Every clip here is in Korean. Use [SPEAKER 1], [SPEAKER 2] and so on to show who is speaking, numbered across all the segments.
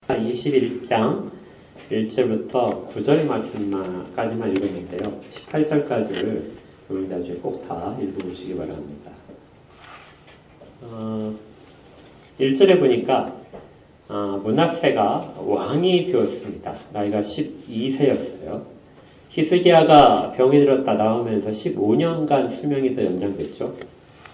[SPEAKER 1] 21장 1절부터 9절 말씀까지만 읽었는데요. 18절까지를 여러분 나중에 꼭 다 읽어보시기 바랍니다. 1절에 보니까 므낫세가 왕이 되었습니다. 나이가 12세였어요. 히스기야가 병이 들었다 나오면서 15년간 수명이 더 연장됐죠.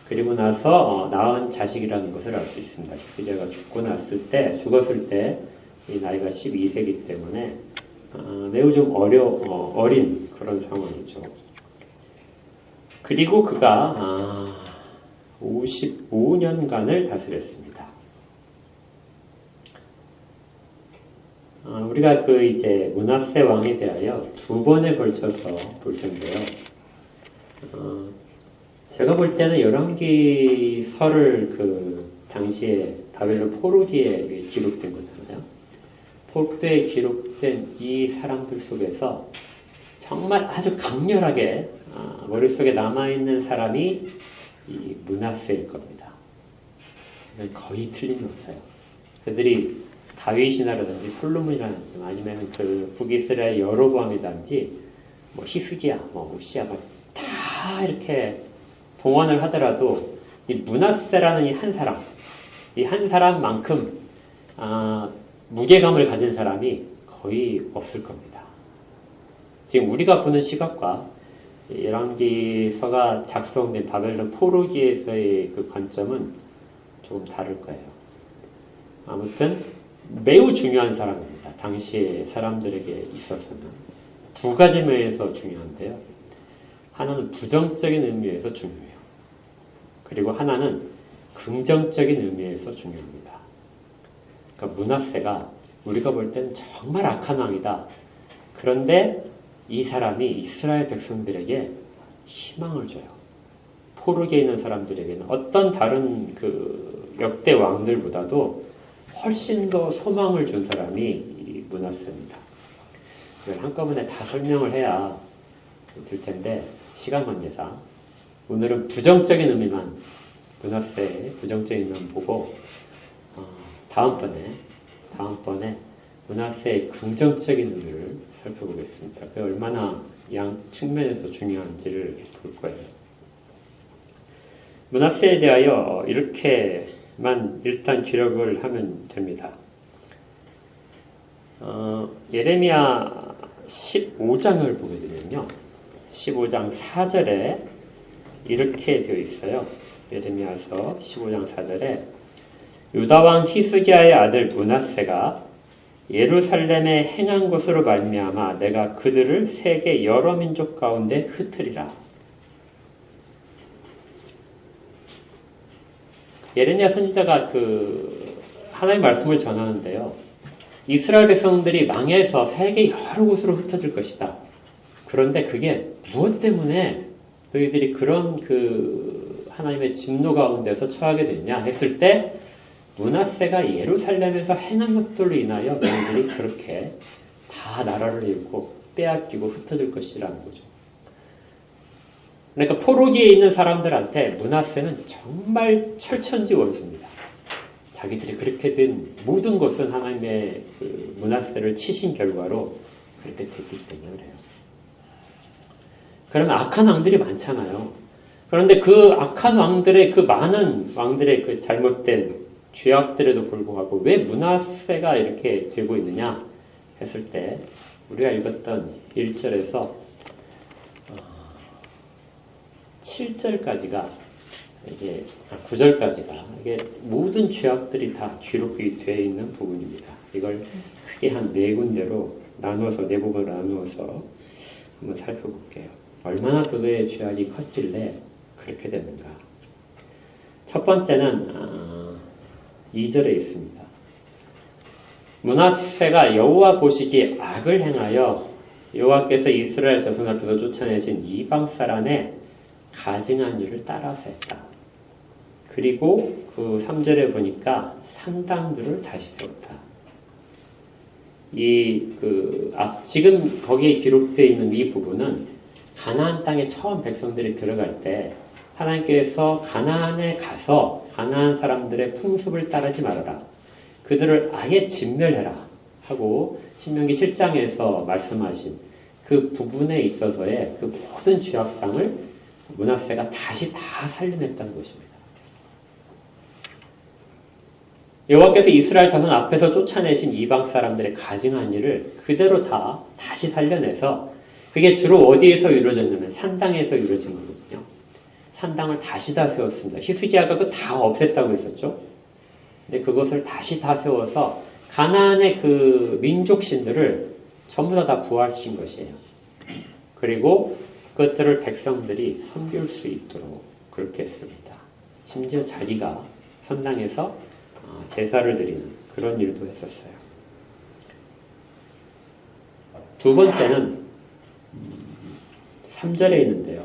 [SPEAKER 1] 그리고 나서 낳은 자식이라는 것을 알 수 있습니다. 히스기야가 죽었을 때 이 나이가 12세이기 때문에 매우 좀 어린 그런 상황이죠. 그리고 그가 55년간을 다스렸습니다. 우리가 이제 므낫세 왕에 대하여 두 번에 걸쳐서 볼 텐데요. 제가 볼 때는 열왕기서를 당시에 바벨론 포로기에 기록된 거잖아요. 포로기에 기록된 이 사람들 속에서 정말 아주 강렬하게 머릿속에 남아있는 사람이 이 므낫세일 겁니다. 거의 틀림없어요. 그들이 다윗이라든지 솔로몬이라든지 아니면 북이스라엘 여로보암이라든지 히스기야, 우시야가 다 이렇게 동원을 하더라도 이 므낫세라는 이 한 사람만큼 무게감을 가진 사람이 거의 없을 겁니다. 지금 우리가 보는 시각과 열왕기서가 작성된 바벨론 포로기에서의 그 관점은 조금 다를 거예요. 아무튼 매우 중요한 사람입니다. 당시의 사람들에게 있어서는 두 가지 면에서 중요한데요. 하나는 부정적인 의미에서 중요해요. 그리고 하나는 긍정적인 의미에서 중요합니다. 그러니까 므낫세가 우리가 볼 때는 정말 악한 왕이다. 그런데 이 사람이 이스라엘 백성들에게 희망을 줘요. 포로기에 있는 사람들에게는 어떤 다른 역대 왕들보다도 훨씬 더 소망을 준 사람이 이 므낫세입니다. 이걸 한꺼번에 다 설명을 해야 될 텐데 시간 관계상 오늘은 부정적인 의미만 므낫세의 부정적인 의미만 보고 다음번에 므낫세의 긍정적인 의미를 살펴보겠습니다. 그게 얼마나 양 측면에서 중요한지를 볼 거예요. 므낫세에 대하여 이렇게만 일단 기록을 하면 됩니다. 예레미야 15장을 보게 되면요. 15장 4절에 이렇게 되어 있어요. 예레미야서 15장 4절에 유다왕 히스기야의 아들 므낫세가 예루살렘에 행한 것으로 말미암아 내가 그들을 세계 여러 민족 가운데 흩으리라. 예레미야 선지자가 하나님의 말씀을 전하는데요. 이스라엘 백성들이 망해서 세계 여러 곳으로 흩어질 것이다. 그런데 그게 무엇 때문에 너희들이 그런 하나님의 진노 가운데서 처하게 됐냐 했을 때 므낫세가 예루살렘에서 행한 것들로 인하여 너희들이 그렇게 다 나라를 잃고 빼앗기고 흩어질 것이라는 거죠. 그러니까 포로기에 있는 사람들한테 므낫세는 정말 철천지 원수입니다. 자기들이 그렇게 된 모든 것은 하나님의 므낫세를 치신 결과로 그렇게 됐기 때문에 그래요. 그러면 악한 왕들이 많잖아요. 그런데 그 악한 왕들의 많은 왕들의 잘못된 죄악들에도 불구하고 왜 므낫세가 이렇게 되고 있느냐 했을 때 우리가 읽었던 1절에서 7절까지가 9절까지가 이게 모든 죄악들이 다 기록이 되어 있는 부분입니다. 이걸 크게 한 네 군데로 네 부분으로 나누어서 한번 살펴볼게요. 얼마나 그의 죄악이 컸길래 그렇게 됐는가. 첫 번째는 2절에 있습니다. 므낫세가 여호와 보시기에 악을 행하여 여호와께서 이스라엘 자손 앞에서 쫓아내신 이방 사람의 가증한 일을 따라서 했다. 그리고 3절에 보니까 산당들을 다시 세웠다. 지금 거기에 기록되어 있는 이 부분은 가나안 땅에 처음 백성들이 들어갈 때 하나님께서 가나안에 가서 가나안 사람들의 풍습을 따르지 말아라. 그들을 아예 진멸해라 하고 신명기 7장에서 말씀하신 그 부분에 있어서의 그 모든 죄악상을 므낫세가 다시 다 살려냈다는 것입니다. 여호와께서 이스라엘 자손 앞에서 쫓아내신 이방 사람들의 가증한 일을 그대로 다 다시 살려내서 그게 주로 어디에서 이루어졌냐면 산당에서 이루어진 거거든요. 산당을 다시 다 세웠습니다. 히스기야가 그 다 없앴다고 했었죠. 근데 그것을 다시 다 세워서 가나안의 그 민족 신들을 전부 다 부활시킨 것이에요. 그리고 그것들을 백성들이 섬길 수 있도록 그렇게 했습니다. 심지어 자기가 산당에서 제사를 드리는 그런 일도 했었어요. 두 번째는 3절에 있는데요.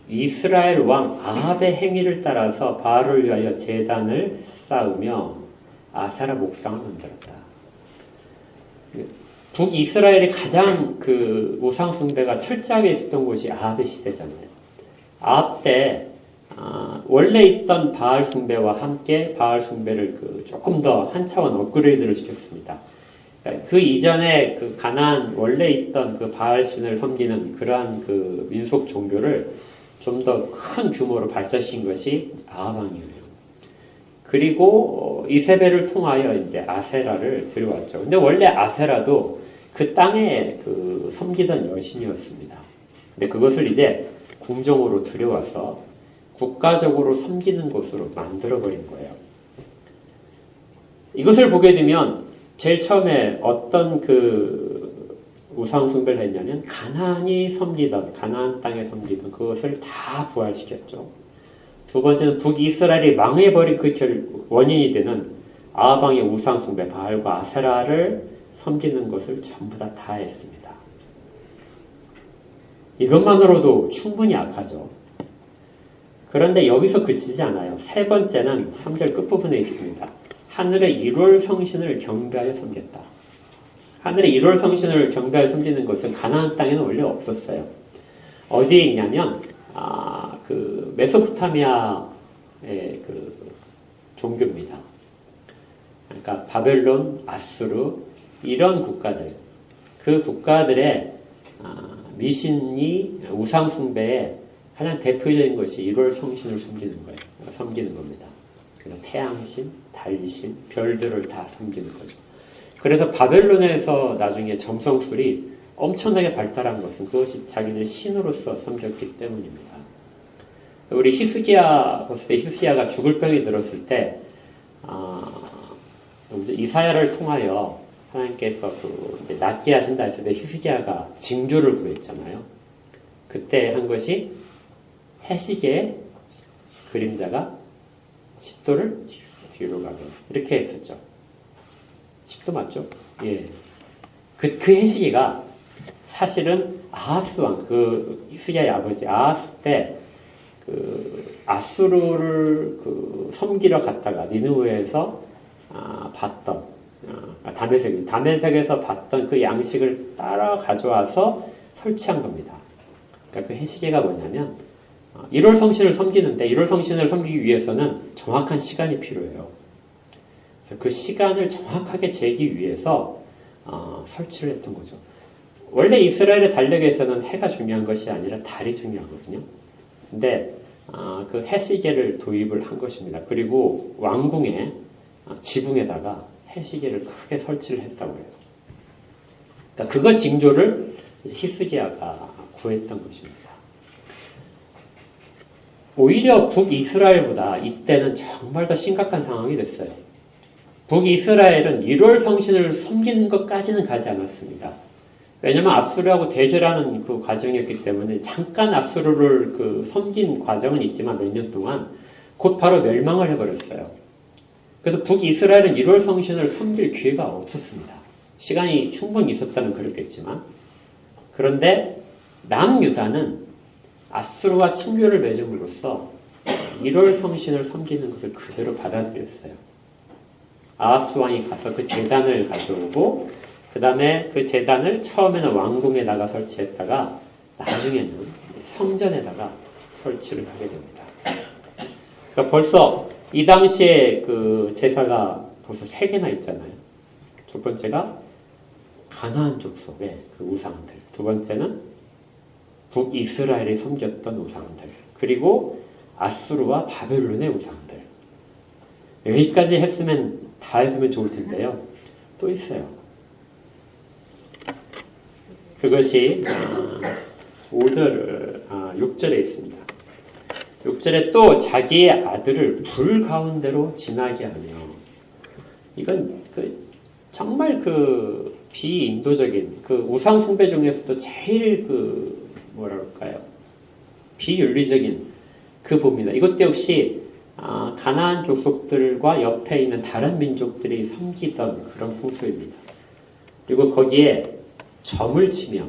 [SPEAKER 1] 이스라엘 왕 아합의 행위를 따라서 바알을 위하여 제단을 쌓으며 아세라 목상을 만들었다. 북이스라엘이 가장 그 우상 숭배가 철저하게 있었던 곳이 아합의 시대잖아요. 아합 때 원래 있던 바알 숭배와 함께 바알 숭배를 조금 더 한 차원 업그레이드를 시켰습니다. 그 이전에 그 가나안 원래 있던 그 바알 신을 섬기는 그러한 그 민속 종교를 좀 더 큰 규모로 발전시킨 것이 아합 왕이에요. 그리고 이세벨을 통하여 이제 아세라를 들여왔죠. 근데 원래 아세라도 그 땅에 그 섬기던 여신이었습니다. 근데 그것을 이제 궁정으로 들여와서 국가적으로 섬기는 곳으로 만들어버린 거예요. 이것을 보게 되면 제일 처음에 어떤 그 우상숭배를 했냐면 가나안 땅에 섬기던 그것을 다 부활시켰죠. 두 번째는 북이스라엘이 망해버린 그 원인이 되는 아합 왕의 우상숭배 바알과 아세라를 섬기는 것을 전부 다 했습니다. 이것만으로도 충분히 악하죠. 그런데 여기서 그치지 않아요. 세 번째는 3절 끝부분에 있습니다. 하늘의 1월 성신을 경배하여 섬겼다. 하늘의 1월 성신을 경배하여 섬기는 것은 가나안 땅에는 원래 없었어요. 어디에 있냐면 그 메소포타미아의 그 종교입니다. 그러니까 바벨론, 아수르 이런 국가들, 그 국가들의 미신이 우상 숭배의 가장 대표적인 것이 1월 성신을 섬기는 겁니다. 그래서 태양신, 달신, 별들을 다 섬기는 거죠. 그래서 바벨론에서 나중에 점성술이 엄청나게 발달한 것은 그것이 자기들 신으로서 섬겼기 때문입니다. 우리 히스기야 봤을 때 히스기야가 죽을 병이 들었을 때 이사야를 통하여 하나님께서 이제 낫게 하신다 했을 때 히스기야가 징조를 구했잖아요. 그때 한 것이 해시계의 그림자가 10도를 뒤로 가게 이렇게 했었죠. 10도 맞죠? 예. 그 해시계가 사실은 아하스 왕, 그 히스기야의 아버지 아하스 때 그 아수르를 섬기러 갔다가 니느웨에서 봤던 다메섹에서 봤던 그 양식을 따라 가져와서 설치한 겁니다. 그러니까 그 해시계가 뭐냐면 1월 성신을 섬기는데 1월 성신을 섬기기 위해서는 정확한 시간이 필요해요. 그래서 그 시간을 정확하게 재기 위해서 설치를 했던 거죠. 원래 이스라엘의 달력에서는 해가 중요한 것이 아니라 달이 중요하거든요. 근데 그 해시계를 도입을 한 것입니다. 그리고 왕궁의 지붕에다가 해시계를 크게 설치를 했다고 해요. 그러니까 그거 징조를 히스기야가 구했던 것입니다. 오히려 북이스라엘보다 이때는 정말 더 심각한 상황이 됐어요. 북이스라엘은 1월 성신을 섬기는 것까지는 가지 않았습니다. 왜냐하면 아수르하고 대결하는 그 과정이었기 때문에 잠깐 아수르를 섬긴 과정은 있지만 몇 년 동안 곧 바로 멸망을 해버렸어요. 그래서 북이스라엘은 1월 성신을 섬길 기회가 없었습니다. 시간이 충분히 있었다면 그렇겠지만 그런데 남유다는 아수르와 친교를 맺음으로써 1월 성신을 섬기는 것을 그대로 받아들였어요. 아하스 왕이 가서 그 제단을 가져오고 그 다음에 그 제단을 처음에는 왕궁에다가 설치했다가 나중에는 성전에다가 설치를 하게 됩니다. 그러니까 벌써 이 당시에 그 제사가 벌써 3개나 있잖아요. 첫 번째가 가나안 족속의 그 우상들, 두 번째는 북이스라엘이 섬겼던 우상들, 그리고 아수르와 바벨론의 우상들. 여기까지 다 했으면 좋을 텐데요. 또 있어요. 그것이 6절에 있습니다. 6절에 또 자기의 아들을 불 가운데로 지나게 하며, 이건 정말 비인도적인 우상 숭배 중에서도 제일 뭐랄까요, 비윤리적인 부분입니다. 이것도 역시 가나안 족속들과 옆에 있는 다른 민족들이 섬기던 그런 풍습입니다. 그리고 거기에 점을 치며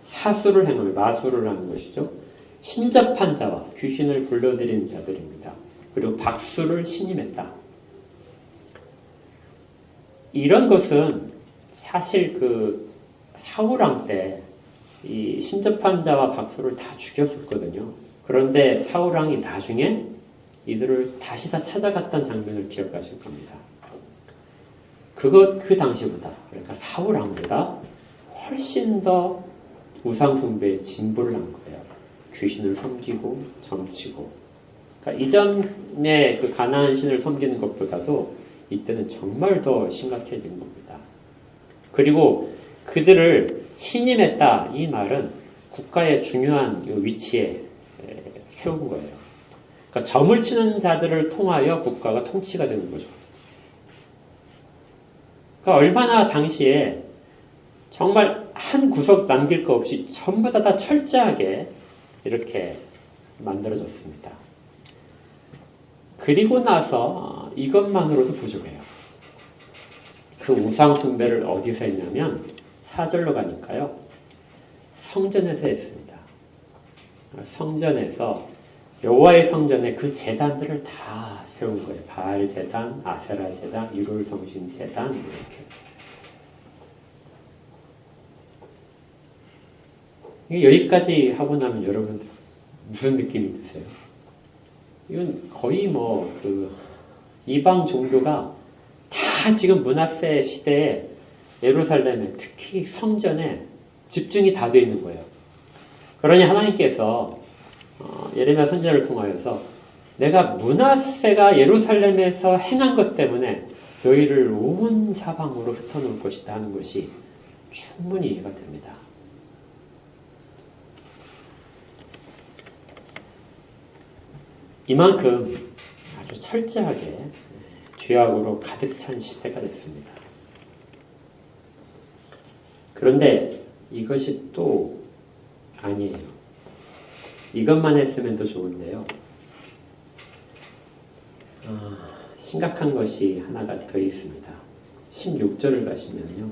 [SPEAKER 1] 사수를 행하며 마술을 하는 것이죠. 신접한 자와 귀신을 불러들이는 자들입니다. 그리고 박수를 신임했다. 이런 것은 사실 사울왕 때 이 신접한 자와 박수를 다 죽였었거든요. 그런데 사울왕이 나중에 이들을 다시 다 찾아갔던 장면을 기억하실 겁니다. 그 당시보다, 그러니까 사울왕보다 훨씬 더 우상 숭배에 진보를 한 거예요. 귀신을 섬기고 점치고. 그러니까 이전에 가나안 신을 섬기는 것보다도 이때는 정말 더 심각해진 겁니다. 그리고 그들을 신임했다, 이 말은 국가의 중요한 위치에 세운 거예요. 그러니까 점을 치는 자들을 통하여 국가가 통치가 되는 거죠. 그러니까 얼마나 당시에 정말 한 구석 남길 거 없이 전부 다 철저하게 이렇게 만들어졌습니다. 그리고 나서 이것만으로도 부족해요. 그 우상 숭배를 어디서 했냐면 4절로 가니까요. 성전에서 했습니다. 성전에서 여호와의 성전에 그 제단들을 다 세운 거예요. 바알 제단, 아세라 제단, 일월성신 제단, 이렇게. 여기까지 하고 나면 여러분들 무슨 느낌이 드세요? 이건 거의 이방 종교가 다 지금 므낫세 시대에 예루살렘에, 특히 성전에 집중이 다 되어 있는 거예요. 그러니 하나님께서 예레미야 선지자를 통하여서 내가 므낫세가 예루살렘에서 행한 것 때문에 너희를 온 사방으로 흩어놓을 것이다 하는 것이 충분히 이해가 됩니다. 이만큼 아주 철저하게 죄악으로 가득 찬 시대가 됐습니다. 그런데 이것이 또 아니에요. 이것만 했으면 더 좋은데요. 심각한 것이 하나가 더 있습니다. 16절을 가시면요.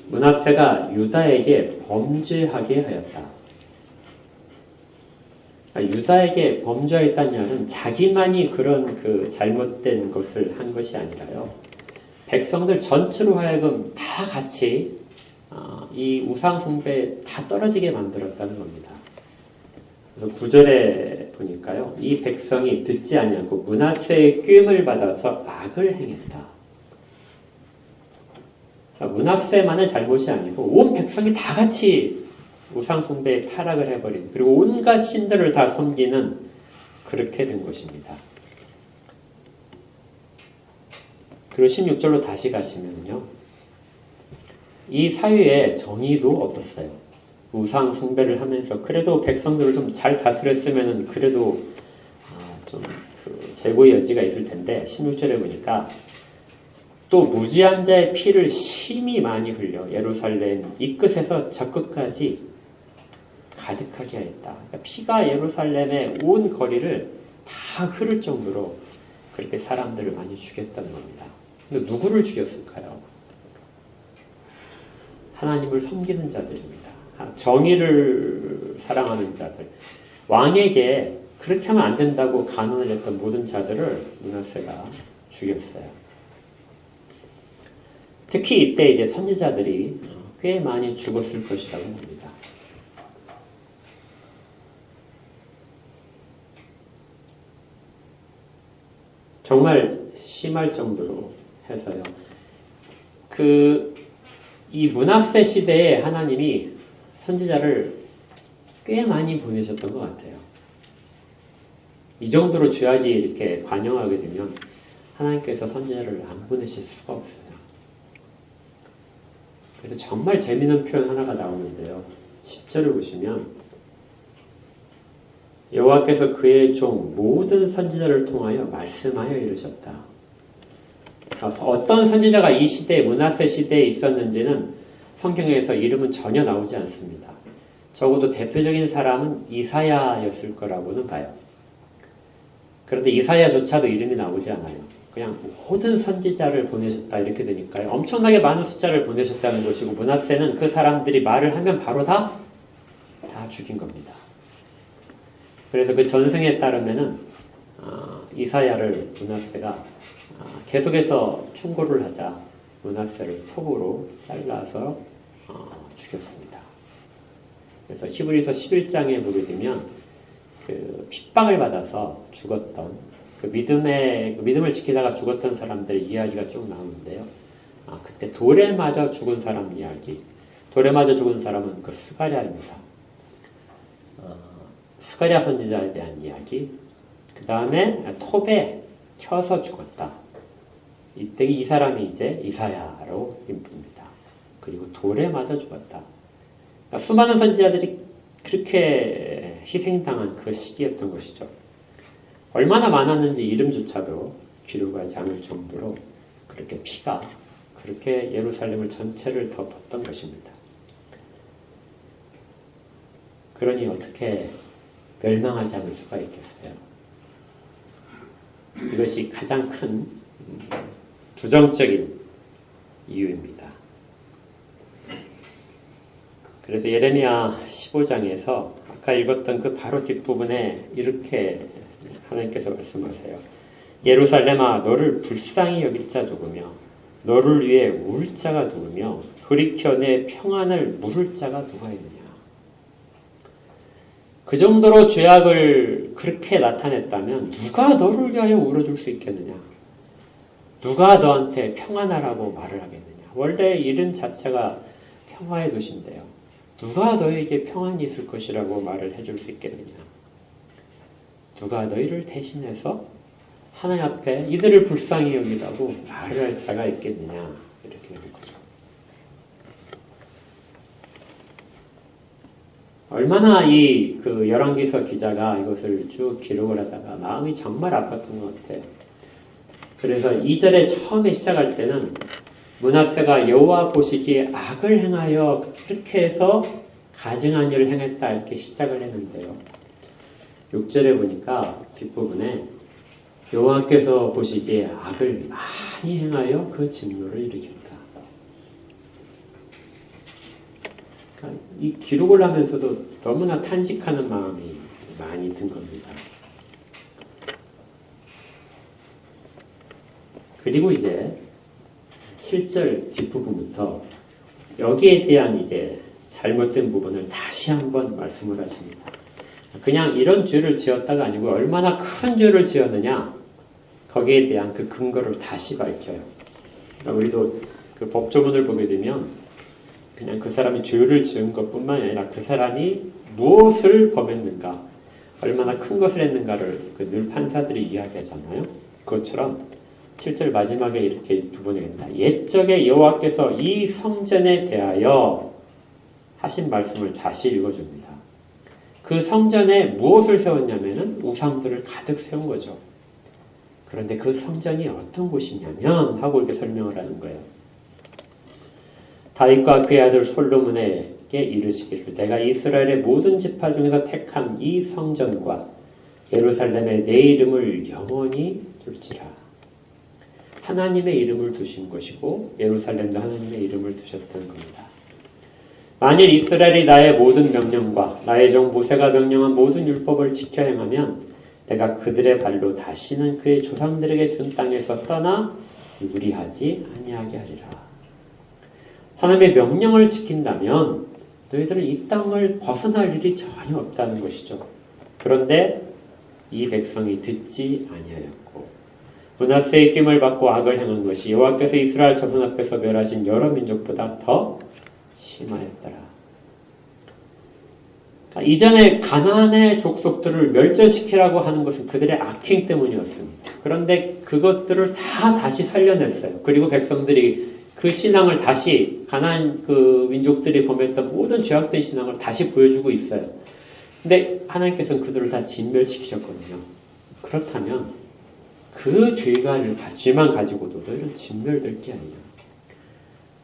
[SPEAKER 1] 므낫세가 유다에게 범죄하게 하였다. 유다에게 범죄했다는 말은 자기만이 그런 잘못된 것을 한 것이 아니라요. 백성들 전체로 하여금 다 같이 이 우상 숭배에 다 떨어지게 만들었다는 겁니다. 그래서 9절에 보니까요. 이 백성이 듣지 아니하고 므낫세의 꾀임을 받아서 악을 행했다. 므낫세만의 잘못이 아니고 온 백성이 다 같이 우상 숭배에 타락을 해버린, 그리고 온갖 신들을 다 섬기는 그렇게 된 것입니다. 그리고 16절로 다시 가시면요. 이 사회에 정의도 없었어요. 우상 숭배를 하면서 그래도 백성들을 좀 잘 다스렸으면 그래도 좀 재고의 여지가 있을 텐데 16절에 보니까 또 무지한 자의 피를 심히 많이 흘려 예루살렘 이 끝에서 저 끝까지 가득하게 하였다. 그러니까 피가 예루살렘의 온 거리를 다 흐를 정도로 그렇게 사람들을 많이 죽였다는 겁니다. 근데 누구를 죽였을까요? 하나님을 섬기는 자들입니다. 정의를 사랑하는 자들. 왕에게 그렇게 하면 안 된다고 간언을 했던 모든 자들을 므낫세가 죽였어요. 특히 이때 이제 선지자들이 꽤 많이 죽었을 것이라고 봅니다. 정말 심할 정도로 해서요. 이 므낫세 시대에 하나님이 선지자를 꽤 많이 보내셨던 것 같아요. 이 정도로 죄악이 이렇게 관영하게 되면 하나님께서 선지자를 안 보내실 수가 없어요. 그래서 정말 재미있는 표현 하나가 나오는데요. 10절을 보시면 여호와께서 그의 종 모든 선지자를 통하여 말씀하여 이르셨다. 어떤 선지자가 이 시대에 므낫세 시대에 있었는지는 성경에서 이름은 전혀 나오지 않습니다. 적어도 대표적인 사람은 이사야였을 거라고는 봐요. 그런데 이사야조차도 이름이 나오지 않아요. 그냥 모든 선지자를 보내셨다 이렇게 되니까요. 엄청나게 많은 숫자를 보내셨다는 것이고 므낫세는 그 사람들이 말을 하면 바로 다 죽인 겁니다. 그래서 그 전승에 따르면은 이사야를 므낫세가 계속해서 충고를 하자 므낫세를 톱으로 잘라서 죽였습니다. 그래서 히브리서 11장에 보게 되면 그 핍박을 받아서 죽었던 그 믿음을 지키다가 죽었던 사람들의 이야기가 쭉 나오는데요. 그때 돌에 맞아 죽은 사람 이야기. 돌에 맞아 죽은 사람은 그 스가랴입니다. 스가랴 선지자에 대한 이야기. 그 다음에 톱에 켜서 죽었다. 이때 이 사람이 이제 이사야로 인부입니다. 그리고 돌에 맞아 죽었다. 그러니까 수많은 선지자들이 그렇게 희생당한 그 시기였던 것이죠. 얼마나 많았는지 이름조차도 기록하지 않을 정도로 그렇게 피가 그렇게 예루살렘을 전체를 덮었던 것입니다. 그러니 어떻게 멸망하지 않을 수가 있겠어요? 이것이 가장 큰 부정적인 이유입니다. 그래서 예레미야 15장에서 아까 읽었던 그 바로 뒷부분에 이렇게 하나님께서 말씀하세요. 예루살렘아 너를 불쌍히 여길 자 누구며 너를 위해 울 자가 누구며 돌이켜 내 평안을 물을 자가 누가 있느냐. 그 정도로 죄악을 그렇게 나타냈다면 누가 너를 위하여 울어줄 수 있겠느냐. 누가 너한테 평안하라고 말을 하겠느냐. 원래 이름 자체가 평화의 도시인데요. 누가 너에게 평안이 있을 것이라고 말을 해줄 수 있겠느냐. 누가 너희를 대신해서 하나님 앞에 이들을 불쌍히 여기라고 말을 할 자가 있겠느냐. 이렇게 되는 거죠. 얼마나 그 열왕기서 기자가 이것을 쭉 기록을 하다가 마음이 정말 아팠던 것 같아요. 그래서 2절에 처음에 시작할 때는 므낫세가 여호와 보시기에 악을 행하여 그렇게 해서 가증한 일을 행했다 이렇게 시작을 했는데요. 6절에 보니까 뒷부분에 여호와께서 보시기에 악을 많이 행하여 그 진노를 일으켰다. 그러니까 이 기록을 하면서도 너무나 탄식하는 마음이 많이 든 겁니다. 그리고 이제 7절 뒷부분부터 여기에 대한 이제 잘못된 부분을 다시 한번 말씀을 하십니다. 그냥 이런 죄를 지었다가 아니고 얼마나 큰 죄를 지었느냐 거기에 대한 그 근거를 다시 밝혀요. 그러니까 우리도 그 법조문을 보게 되면 그냥 그 사람이 죄를 지은 것뿐만 아니라 그 사람이 무엇을 범했는가 얼마나 큰 것을 했는가를 늘 판사들이 이야기하잖아요. 그것처럼 7절 마지막에 이렇게 두 번에 합니다. 옛적에 여호와께서 이 성전에 대하여 하신 말씀을 다시 읽어줍니다. 그 성전에 무엇을 세웠냐면은 우상들을 가득 세운 거죠. 그런데 그 성전이 어떤 곳이냐면 하고 이렇게 설명을 하는 거예요. 다윗과 그의 아들 솔로몬에게 이르시기를 내가 이스라엘의 모든 지파 중에서 택한 이 성전과 예루살렘에 내 이름을 영원히 둘지라. 하나님의 이름을 두신 것이고 예루살렘도 하나님의 이름을 두셨던 겁니다. 만일 이스라엘이 나의 모든 명령과 나의 종 모세가 명령한 모든 율법을 지켜 행하면 내가 그들의 발로 다시는 그의 조상들에게 준 땅에서 떠나 유리하지 아니하게 하리라. 하나님의 명령을 지킨다면 너희들은 이 땅을 벗어날 일이 전혀 없다는 것이죠. 그런데 이 백성이 듣지 아니하였고 므낫세의 낌을 받고 악을 행한 것이 여호와께서 이스라엘 자손 앞에서 멸하신 여러 민족보다 더 심하였더라. 그러니까 이전에 가나안의 족속들을 멸절시키라고 하는 것은 그들의 악행 때문이었습니다. 그런데 그것들을 다 다시 살려냈어요. 그리고 백성들이 그 신앙을 다시 가나안 그 민족들이 범했던 모든 죄악된 신앙을 다시 보여주고 있어요. 근데 하나님께서는 그들을 다 진멸시키셨거든요. 그렇다면 그 죄만 가지고도 너희는 진멸될 게 아니냐.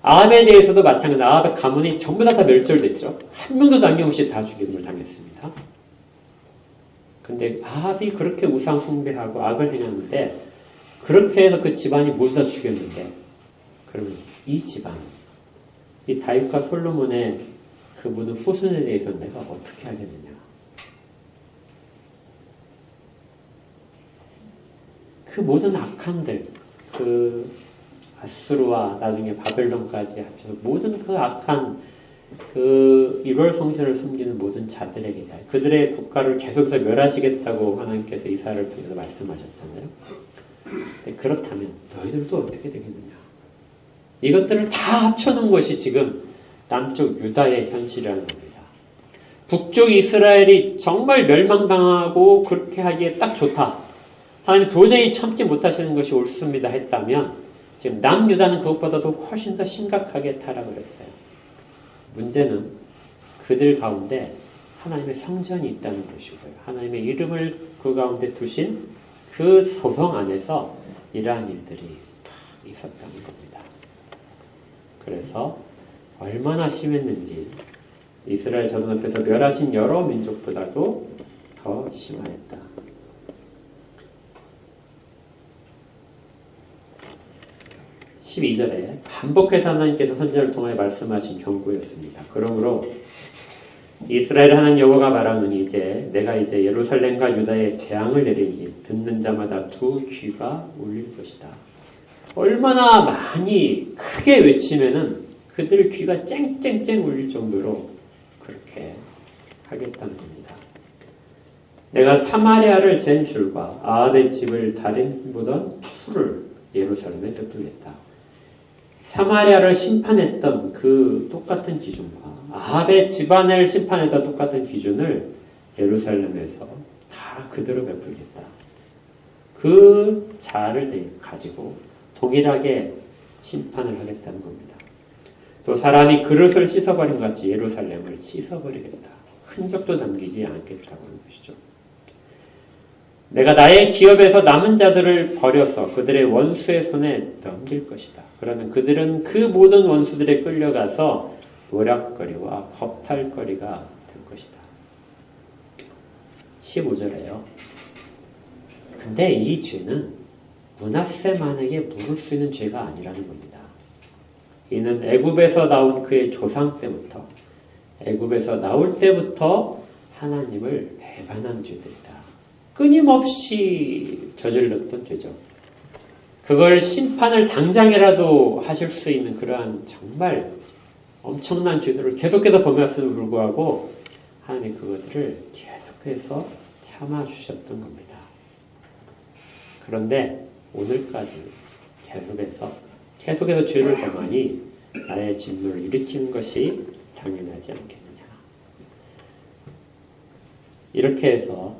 [SPEAKER 1] 아합에 대해서도 마찬가지로 아합의 가문이 전부 다 멸절됐죠. 한 명도 남김없이 다 죽임을 당했습니다. 근데 아합이 그렇게 우상 숭배하고 악을 행하는데 그렇게 해서 그 집안이 모두 다 죽였는데 그러면 이 집안, 이 다윗과 솔로몬의 그 모든 후손에 대해서 내가 어떻게 하겠느냐. 그 모든 악한들, 그 아수르와 나중에 바벨론까지 합쳐서 모든 그 악한 그 1월 성전을 숨기는 모든 자들에게 대하여 그들의 국가를 계속해서 멸하시겠다고 하나님께서 이사야를 통해서 말씀하셨잖아요. 그렇다면 너희들도 어떻게 되겠느냐. 이것들을 다 합쳐놓은 것이 지금 남쪽 유다의 현실이라는 겁니다. 북쪽 이스라엘이 정말 멸망당하고 그렇게 하기에 딱 좋다. 하나님 도저히 참지 못하시는 것이 옳습니다 했다면 지금 남유다는 그것보다도 훨씬 더 심각하게 타락을 했어요. 문제는 그들 가운데 하나님의 성전이 있다는 것이고요. 하나님의 이름을 그 가운데 두신 그 소성 안에서 이러한 일들이 있었다는 겁니다. 그래서 얼마나 심했는지 이스라엘 자손 앞에서 멸하신 여러 민족보다도 더 심하였다. 12절에 반복해서 하나님께서 선지자를 통하여 말씀하신 경고였습니다. 그러므로 이스라엘 하나님 여호와가 말하노니 내가 이제 예루살렘과 유다에 재앙을 내리니 듣는 자마다 두 귀가 울릴 것이다. 얼마나 많이 크게 외치면은 그들 귀가 쨍쨍쨍 울릴 정도로 그렇게 하겠다는 겁니다. 내가 사마리아를 잰 줄과 아합의 집을 다린 보던 풀을 예루살렘에 펴두겠다. 사마리아를 심판했던 그 똑같은 기준과 아합의 집안을 심판했던 똑같은 기준을 예루살렘에서 다 그대로 베풀겠다. 그 자를 가지고 동일하게 심판을 하겠다는 겁니다. 또 사람이 그릇을 씻어버린 같이 예루살렘을 씻어버리겠다. 흔적도 남기지 않겠다고 하는 것이죠. 내가 나의 기업에서 남은 자들을 버려서 그들의 원수의 손에 넘길 것이다. 그러면 그들은 그 모든 원수들에 끌려가서 노략거리와 겁탈거리가 될 것이다. 15절에요. 근데 이 죄는 므낫세만에게 물을 수 있는 죄가 아니라는 겁니다. 이는 애굽에서 나온 그의 조상 때부터 애굽에서 나올 때부터 하나님을 배반한 죄들이다. 끊임없이 저질렀던 죄죠. 그걸 심판을 당장이라도 하실 수 있는 그러한 정말 엄청난 죄들을 계속해서 범했음에도 불구하고 하나님이 그것들을 계속해서 참아주셨던 겁니다. 그런데 오늘까지 계속해서 죄를 범하니 나의 진노를 일으키는 것이 당연하지 않겠느냐. 이렇게 해서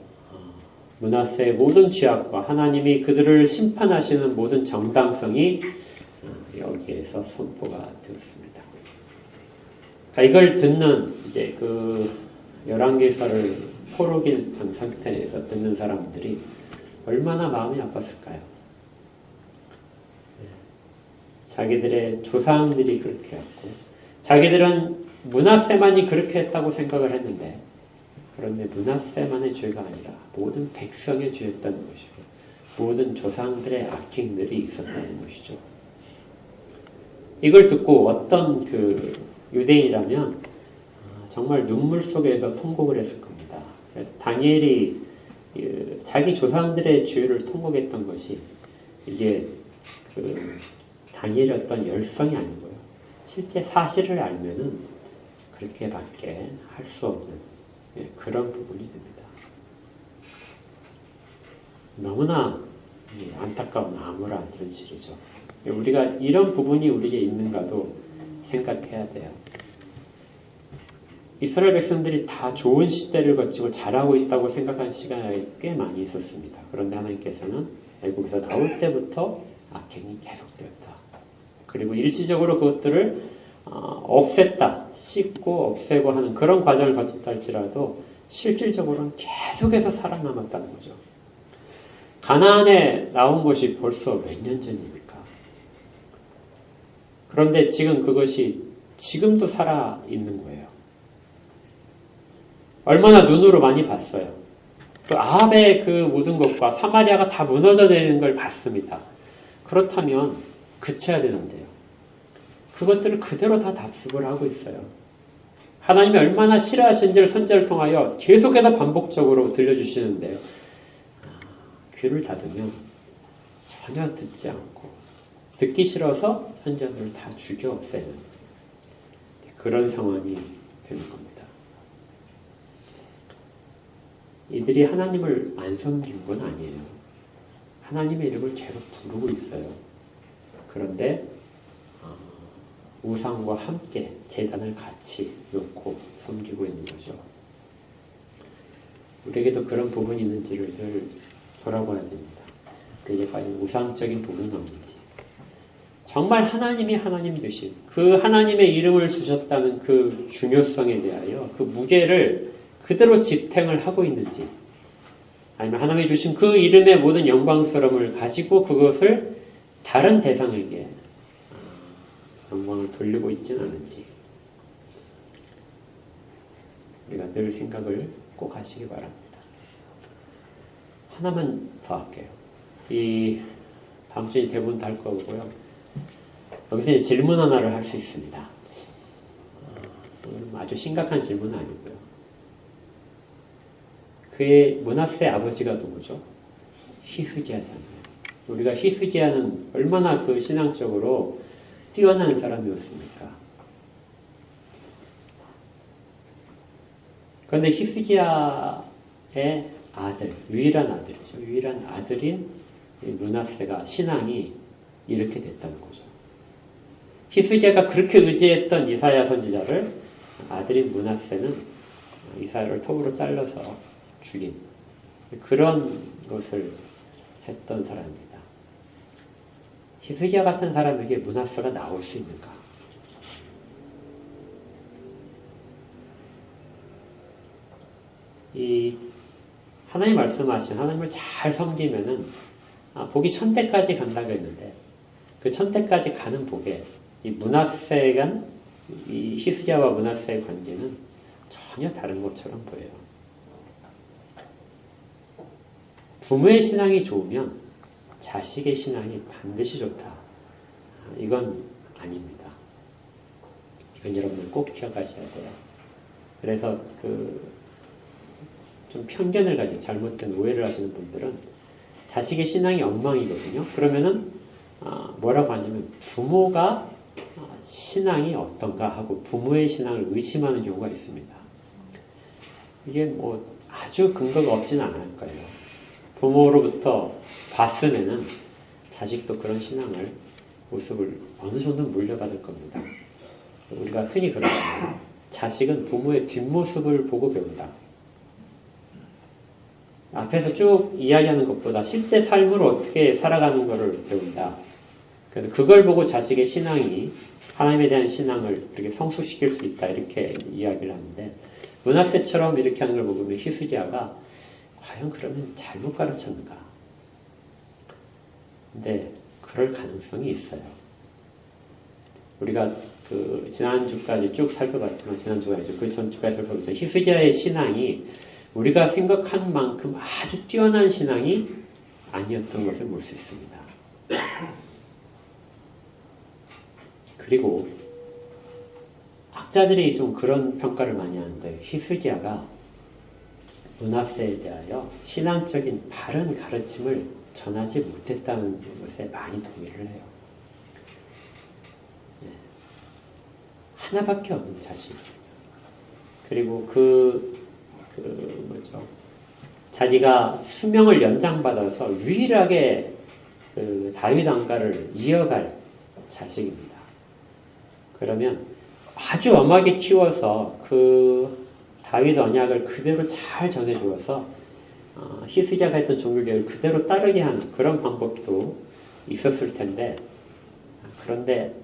[SPEAKER 1] 므낫세의 모든 죄악과 하나님이 그들을 심판하시는 모든 정당성이 여기에서 선포가 되었습니다. 이걸 듣는 이제 그 열왕기서를 포로기 상태에서 듣는 사람들이 얼마나 마음이 아팠을까요? 자기들의 조상들이 그렇게 했고 자기들은 므낫세만이 그렇게 했다고 생각을 했는데 그런데 므낫세만의 죄가 아니라 모든 백성의 죄였다는 것이고 모든 조상들의 악행들이 있었다는 것이죠. 이걸 듣고 어떤 그 유대인이라면 정말 눈물 속에서 통곡을 했을 겁니다. 다니엘이 자기 조상들의 죄를 통곡했던 것이 이게 그 다니엘의 어떤 열성이 아니고요. 실제 사실을 알면은 그렇게밖에 할 수 없는 그런 부분이 됩니다. 너무나 안타까운 아무런 현실이죠. 우리가 이런 부분이 우리에게 있는가도 생각해야 돼요. 이스라엘 백성들이 다 좋은 시대를 거치고 잘하고 있다고 생각한 시간이 꽤 많이 있었습니다. 그런데 하나님께서는 애국에서 나올 때부터 악행이 계속되었다. 그리고 일시적으로 그것들을 없앴다, 씻고 없애고 하는 그런 과정을 거쳤다 할지라도 실질적으로는 계속해서 살아남았다는 거죠. 가나안에 나온 것이 벌써 몇 년 전입니까? 그런데 지금 그것이 지금도 살아있는 거예요. 얼마나 눈으로 많이 봤어요. 그 아합의 그 모든 것과 사마리아가 다 무너져 내리는 걸 봤습니다. 그렇다면 그쳐야 되는데요. 그것들을 그대로 다 답습을 하고 있어요. 하나님이 얼마나 싫어하시는지를 선지자를 통하여 계속해서 반복적으로 들려주시는데요. 귀를 닫으면 전혀 듣지 않고 듣기 싫어서 선지자들을 다 죽여 없애는 그런 상황이 되는 겁니다. 이들이 하나님을 안 섬긴 건 아니에요. 하나님의 이름을 계속 부르고 있어요. 그런데 우상과 함께 제단을 같이 놓고 섬기고 있는 거죠. 우리에게도 그런 부분이 있는지를 늘 돌아봐야 됩니다. 그게 과연 우상적인 부분은 없는지. 정말 하나님이 하나님 되신 그 하나님의 이름을 주셨다는 그 중요성에 대하여 그 무게를 그대로 지탱을 하고 있는지, 아니면 하나님이 주신 그 이름의 모든 영광스러움을 가지고 그것을 다른 대상에게 영광을 돌리고 있지는 않은지 우리가 늘 생각을 꼭 하시기 바랍니다. 하나만 더 할게요. 이 다음 주에 대본 달 거고요. 여기서 이제 질문 하나를 할 수 있습니다. 아주 심각한 질문은 아니고요. 그의 므낫세 아버지가 누구죠? 히스기야잖아요. 우리가 히스기야는 얼마나 그 신앙적으로 뛰어난 사람이었습니까? 그런데 히스기야의 아들, 유일한 아들이죠. 유일한 아들인 므낫세가 신앙이 이렇게 됐다는 거죠. 히스기야가 그렇게 의지했던 이사야 선지자를 아들인 므낫세는 이사야를 톱으로 잘라서 죽인 그런 것을 했던 사람입니다. 히스기야 같은 사람에게 므낫세가 나올 수 있는가? 이 하나님 말씀하신 하나님을 잘 섬기면은 복이 천대까지 간다고 했는데 그 천대까지 가는 복에 이 므낫세가 이 히스기야와 므낫세의 관계는 전혀 다른 것처럼 보여요. 부모의 신앙이 좋으면 자식의 신앙이 반드시 좋다. 이건 아닙니다. 이건 여러분들 꼭 기억하셔야 돼요. 그래서 좀 편견을 가진 잘못된 오해를 하시는 분들은 자식의 신앙이 엉망이거든요. 그러면은 뭐라고 하냐면 부모가 신앙이 어떤가 하고 부모의 신앙을 의심하는 경우가 있습니다. 이게 뭐 아주 근거가 없지는 않을 거예요. 부모로부터 봤으면은 자식도 그런 신앙을 모습을 어느 정도 물려받을 겁니다. 우리가 흔히 그러잖아요. 자식은 부모의 뒷모습을 보고 배운다. 앞에서 쭉 이야기하는 것보다 실제 삶으로 어떻게 살아가는 것을 배운다. 그래서 그걸 보고 자식의 신앙이 하나님에 대한 신앙을 이렇게 성숙시킬 수 있다. 이렇게 이야기를 하는데 므낫세처럼 이렇게 하는 걸 보면 히스기야가 과연 그러면 잘못 가르쳤는가? 근데 그럴 가능성이 있어요. 우리가 지난주까지 쭉 살펴봤지만 지난주가 아니죠. 그 전주까지 살펴봤죠. 히스기야의 신앙이 우리가 생각한 만큼 아주 뛰어난 신앙이 아니었던 것을 볼 수 있습니다. 그리고 학자들이 좀 그런 평가를 많이 하는데 히스기야가 므낫세에 대하여 신앙적인 바른 가르침을 전하지 못했다는 것에 많이 동의를 해요. 하나밖에 없는 자식. 그리고 자기가 수명을 연장받아서 유일하게 다윗 왕가를 이어갈 자식입니다. 그러면 아주 엄하게 키워서 그 다윗 언약을 그대로 잘 전해주어서 히스기야가 했던 종교개혁을 그대로 따르게 하는 그런 방법도 있었을 텐데, 그런데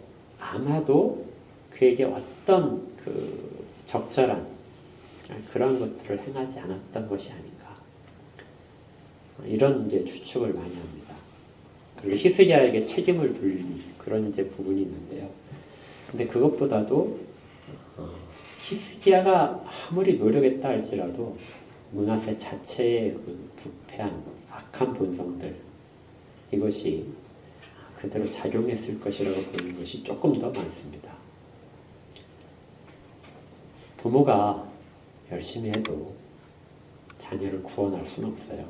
[SPEAKER 1] 아마도 그에게 어떤 그 적절한 그런 것들을 행하지 않았던 것이 아닌가, 이런 이제 추측을 많이 합니다. 그리고 히스기야에게 책임을 돌리는 그런 이제 부분이 있는데요. 근데 그것보다도 히스기야가 아무리 노력했다 할지라도 므낫세 자체의 그 부패한 악한 본성들, 이것이 그대로 작용했을 것이라고 보는 것이 조금 더 많습니다. 부모가 열심히 해도 자녀를 구원할 수는 없어요.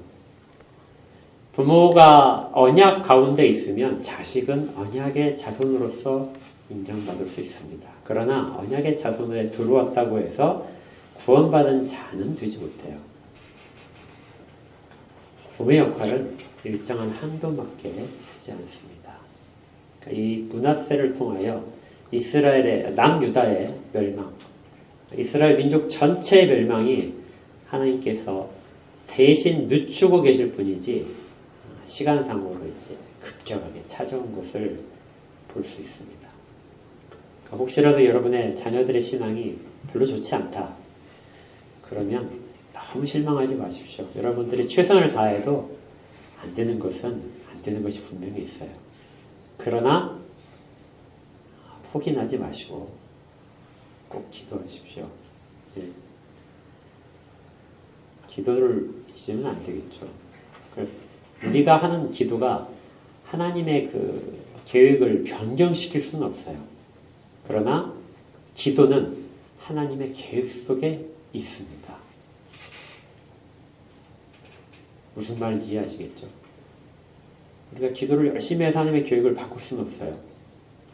[SPEAKER 1] 부모가 언약 가운데 있으면 자식은 언약의 자손으로서 인정받을 수 있습니다. 그러나 언약의 자손에 들어왔다고 해서 구원받은 자는 되지 못해요. 부모의 역할은 일정한 한도밖에 되지 않습니다. 그러니까 이 므낫세를 통하여 이스라엘의 남유다의 멸망, 이스라엘 민족 전체의 멸망이 하나님께서 대신 늦추고 계실 뿐이지 시간상으로 이제 급격하게 찾아온 것을 볼 수 있습니다. 그러니까 혹시라도 여러분의 자녀들의 신앙이 별로 좋지 않다, 그러면 너무 실망하지 마십시오. 여러분들이 최선을 다해도 안 되는 것은 안 되는 것이 분명히 있어요. 그러나 포기하지 마시고 꼭 기도하십시오. 예. 기도를 잊으면 안 되겠죠. 그래서 우리가 하는 기도가 하나님의 그 계획을 변경시킬 수는 없어요. 그러나 기도는 하나님의 계획 속에 있습니다. 무슨 말인지 이해하시겠죠? 우리가 기도를 열심히 해서 하나님의 계획을 바꿀 수는 없어요.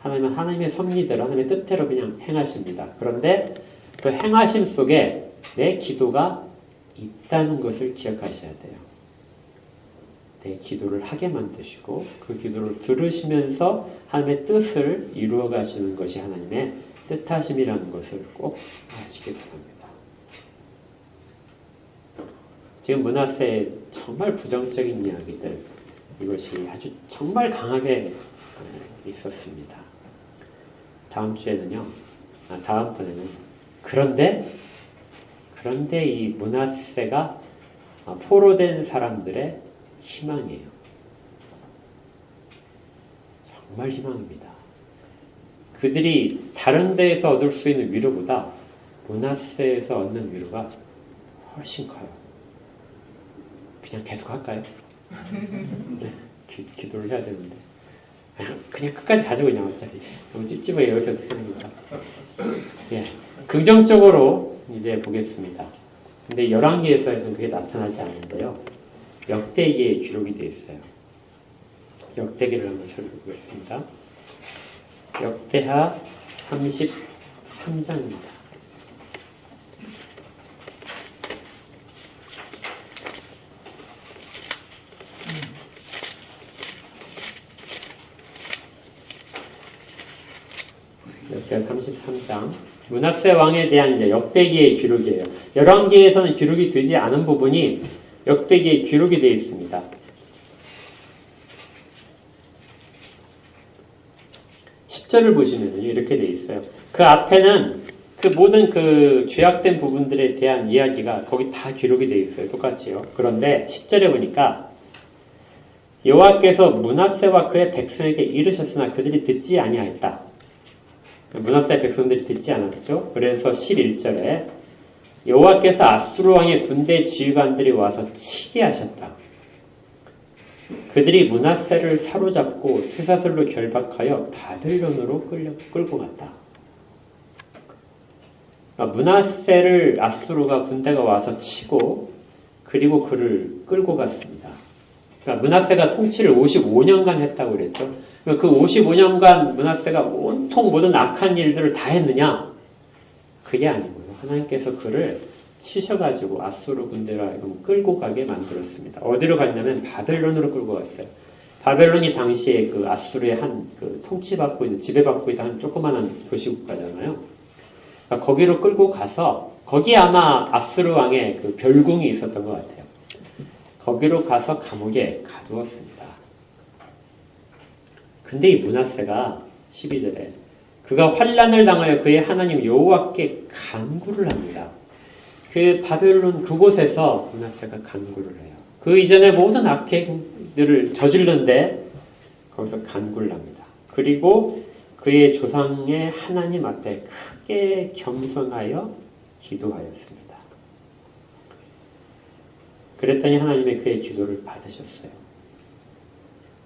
[SPEAKER 1] 하나님은 하나님의 섭리대로, 하나님의 뜻대로 그냥 행하십니다. 그런데 그 행하심 속에 내 기도가 있다는 것을 기억하셔야 돼요. 내 기도를 하게 만드시고 그 기도를 들으시면서 하나님의 뜻을 이루어 가시는 것이 하나님의 뜻하심이라는 것을 꼭 아시기 바랍니다. 지금 므낫세의 정말 부정적인 이야기들, 이것이 아주 정말 강하게 있었습니다. 다음 주에는요, 다음번에는 그런데 이 므낫세가 포로된 사람들의 희망이에요. 정말 희망입니다. 그들이 다른 데에서 얻을 수 있는 위로보다 므낫세에서 얻는 위로가 훨씬 커요. 그냥 계속 할까요? 네, 기도를 해야 되는데 그냥 끝까지 가지고 그냥 어차피 너무 찝찝해. 여기서 어떻게 하는 거야. 예, 긍정적으로 이제 보겠습니다. 근데 열왕기에서는 그게 나타나지 않는데요, 역대기에 기록이 되어 있어요. 역대기를 한번 살펴보겠습니다. 역대하 33장입니다. 역대하 33장. 므낫세 왕에 대한 이제 역대기의 기록이에요. 열왕기에서는 기록이 되지 않은 부분이 역대기에 기록이 되어 있습니다. 10절을 보시면 이렇게 되어 있어요. 그 앞에는 그 모든 그 죄악된 부분들에 대한 이야기가 거기 다 기록이 되어 있어요. 똑같이요. 그런데 10절에 보니까 여호와께서 므낫세와 그의 백성에게 이르셨으나 그들이 듣지 아니하였다. 므낫세 백성들이 듣지 않았죠. 그래서 11절에 여호와께서 아수르 왕의 군대 지휘관들이 와서 치게 하셨다. 그들이 므낫세를 사로잡고 쇠사슬로 결박하여 바벨론으로 끌고 갔다. 그러니까 므낫세를 아수르가 군대가 와서 치고 그리고 그를 끌고 갔습니다. 그러니까 므낫세가 통치를 55년간 했다고 그랬죠. 그 55년간 므낫세가 온통 모든 악한 일들을 다 했느냐? 그게 아니고요. 하나님께서 그를 치셔가지고 아수르 군대로 하여금 끌고 가게 만들었습니다. 어디로 갔냐면 바벨론으로 끌고 갔어요. 바벨론이 당시에 그 아수르의 한 그 통치받고 있는, 지배받고 있는 한 조그마한 도시국가잖아요. 그러니까 거기로 끌고 가서, 거기에 아마 아수르 왕의 그 별궁이 있었던 것 같아요. 거기로 가서 감옥에 가두었습니다. 근데 이 므낫세가 12절에 그가 환난을 당하여 그의 하나님 여호와께 간구를 합니다. 그 바벨론 그곳에서 므낫세가 간구를 해요. 그 이전에 모든 악행들을 저질른데 거기서 간구를 합니다. 그리고 그의 조상의 하나님 앞에 크게 겸손하여 기도하였습니다. 그랬더니 하나님의 그의 기도를 받으셨어요.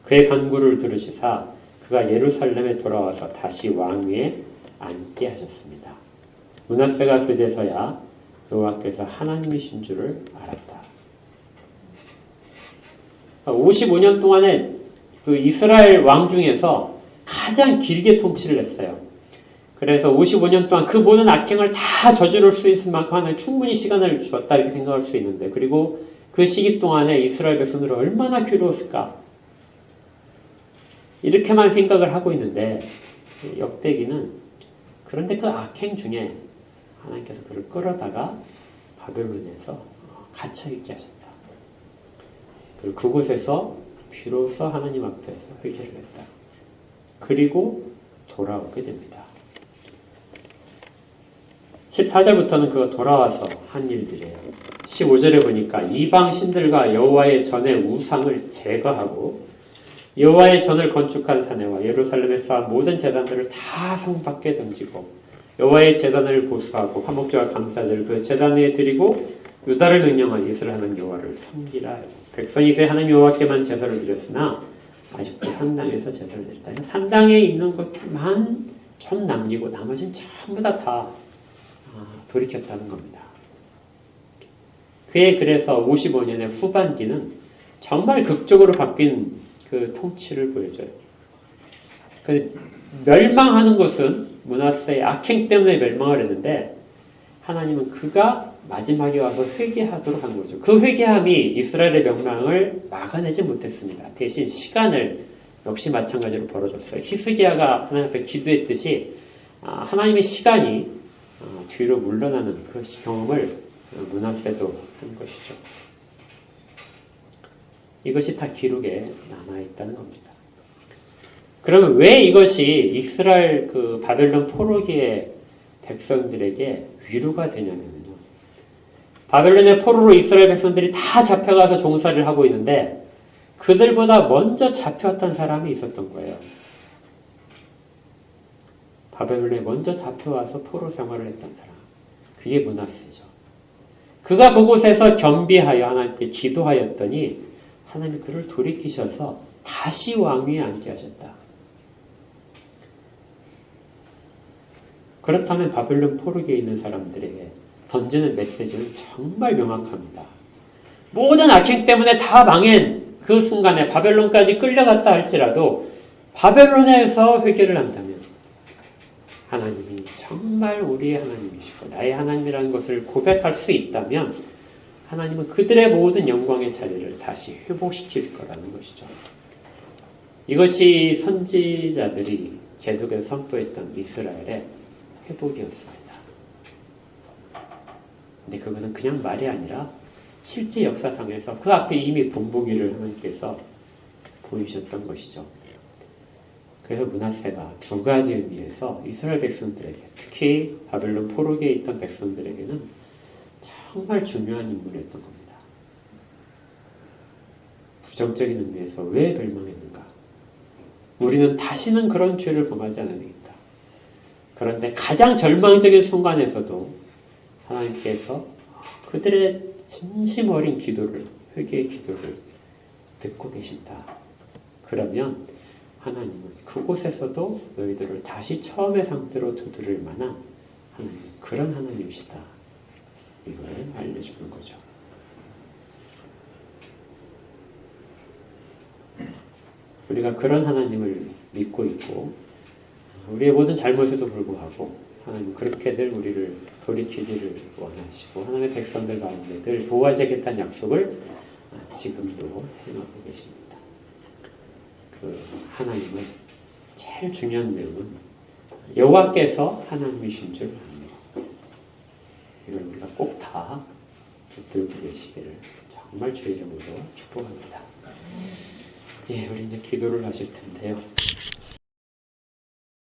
[SPEAKER 1] 그의 간구를 들으시사 그가 예루살렘에 돌아와서 다시 왕위에 앉게 하셨습니다. 므낫세가 그제서야 여호와께서 하나님이신 줄을 알았다. 55년 동안에 그 이스라엘 왕 중에서 가장 길게 통치를 했어요. 그래서 55년 동안 그 모든 악행을 다 저지를 수 있을 만큼 하나님 충분히 시간을 주었다 이렇게 생각할 수 있는데, 그리고 그 시기 동안에 이스라엘 백성들은 얼마나 괴로웠을까 이렇게만 생각을 하고 있는데, 역대기는 그런데 그 악행 중에 하나님께서 그를 끌어다가 바벨론에서 갇혀있게 하셨다. 그리고 그곳에서 비로소 하나님 앞에서 회개를 했다. 그리고 돌아오게 됩니다. 14절부터는 그가 돌아와서 한 일들이에요. 15절에 보니까 이방 신들과 여호와의 전의 우상을 제거하고 여호와의 전을 건축한 사내와 예루살렘에 쌓은 모든 제단들을 다 성 밖에 던지고 여호와의 제단을 보수하고 화목제와 감사제를 그 제단 위에 드리고 유다를 명령한 이스라엘 하나님 여호와를 섬기라. 백성이 그 하나님 여호와께만 제사를 드렸으나 아직도 산당에서 제사를 드렸다. 산당에 있는 것만 좀 남기고 나머지는 전부 다 돌이켰다는 겁니다. 그의 그래서 55년의 후반기는 정말 극적으로 바뀐 그 통치를 보여줘요. 그 멸망하는 것은 므낫세의 악행 때문에 멸망을 했는데, 하나님은 그가 마지막에 와서 회개하도록 한 거죠. 그 회개함이 이스라엘의 멸망을 막아내지 못했습니다. 대신 시간을 역시 마찬가지로 벌어줬어요. 히스기야가 하나님 앞에 기도했듯이 하나님의 시간이 뒤로 물러나는 그 경험을 므낫세도 한 것이죠. 이것이 다 기록에 남아있다는 겁니다. 그러면 왜 이것이 이스라엘 그 바벨론 포로기의 백성들에게 위로가 되냐면요. 바벨론의 포로로 이스라엘 백성들이 다 잡혀가서 종살이를 하고 있는데 그들보다 먼저 잡혀왔던 사람이 있었던 거예요. 바벨론에 먼저 잡혀와서 포로 생활을 했던 사람. 그게 므낫세죠. 그가 그곳에서 겸비하여 하나님께 기도하였더니 하나님이 그를 돌이키셔서 다시 왕위에 앉게 하셨다. 그렇다면 바벨론 포로기에 있는 사람들에게 던지는 메시지는 정말 명확합니다. 모든 악행 때문에 다 망한 그 순간에 바벨론까지 끌려갔다 할지라도 바벨론에서 회개를 한다면 하나님이 정말 우리의 하나님이시고 나의 하나님이라는 것을 고백할 수 있다면 하나님은 그들의 모든 영광의 자리를 다시 회복시킬 거라는 것이죠. 이것이 선지자들이 계속해서 선포했던 이스라엘의 회복이었습니다. 근데 그것은 그냥 말이 아니라 실제 역사상에서 그 앞에 이미 본보기를 하나님께서 보이셨던 것이죠. 그래서 므낫세가 두 가지 의미에서 이스라엘 백성들에게, 특히 바벨론 포로기에 있던 백성들에게는 정말 중요한 인물이었던 겁니다. 부정적인 의미에서 왜 멸망했는가? 우리는 다시는 그런 죄를 범하지 않아야 되겠다. 그런데 가장 절망적인 순간에서도 하나님께서 그들의 진심 어린 기도를, 회개의 기도를 듣고 계신다. 그러면 하나님은 그곳에서도 너희들을 다시 처음의 상태로 되돌릴 만한 하나님, 그런 하나님이시다. 이걸 알려주는 거죠. 우리가 그런 하나님을 믿고 있고 우리의 모든 잘못에도 불구하고 하나님은 그렇게들 우리를 돌이키기를 원하시고 하나님의 백성들 가운데 늘 도와주겠다는 약속을 지금도 행하고 계십니다. 그 하나님은 제일 중요한 내용은 여호와께서 하나님이신 줄 압니다. 이걸 우리가 꼭 다 붙들고 계시기를 정말 주의 이름으로 축복합니다. 예, 우리 이제 기도를 하실 텐데요.